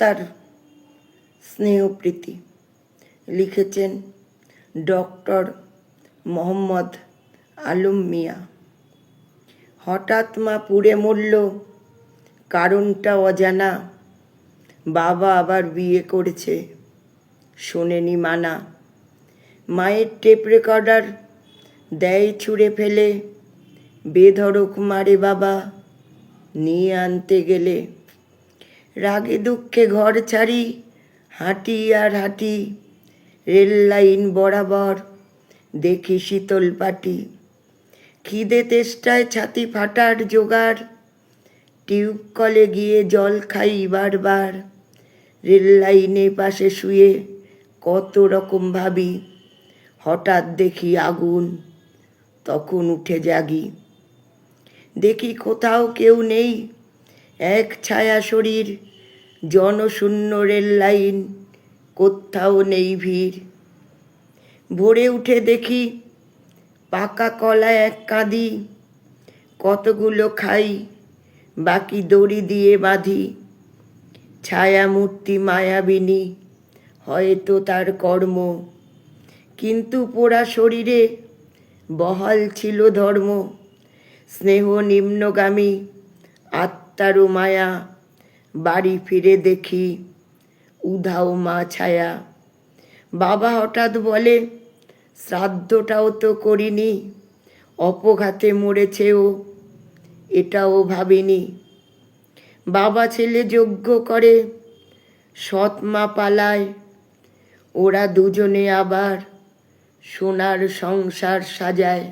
তার স্নেহপ্রীতি। লিখেছেন ডক্টর মোহাম্মদ আলম মিয়া। হঠাৎ মা পুড়ে মরল, কারণটা অজানা। বাবা আবার বিয়ে করেছে, শোনেনি মানা। মায়ের টেপ রেকর্ডার দেয় ছুঁড়ে ফেলে, বেধড়ক মারে বাবা নিয়ে আনতে গেলে। রাগে দুঃখে ঘর ছাড়ি, হাঁটি আর হাঁটি, রেল লাইন বরাবর দেখি শীতল পাটি। খিদে তেষ্টায় ছাতি ফাটার জোগাড়, টিউব কলে গিয়ে জল খাই বারবার। রেল লাইনে পাশে শুয়ে কত রকম ভাবি, হঠাৎ দেখি আগুন, তখন উঠে জাগি। দেখি কোথাও কেউ নেই, এক ছায়া শরীর, জনশূন্য রেল লাইন, কোথাও নেই ভিড়। ভোরে উঠে দেখি পাকা কলা এক কাঁদি, কতগুলো খাই বাকি দড়ি দিয়ে বাঁধি। ছায়া মূর্তি মায়াবিনী, হয়তো তার কর্ম, কিন্তু পোড়া শরীরে বহাল ছিল ধর্ম। স্নেহ নিম্নগামী আত্মারও মায়া, বাড়ি ফিরে দেখি উধাও মা ছায়া। বাবা হঠাৎ বলে, শ্রাদ্ধটাও তো করিনি, অপঘাতে মরেছে ও, এটাও ভাবিনি। বাবা ছেলে যজ্ঞ করে, সৎ মা পালায়, ওরা দুজনে আবার সোনার সংসার সাজায়।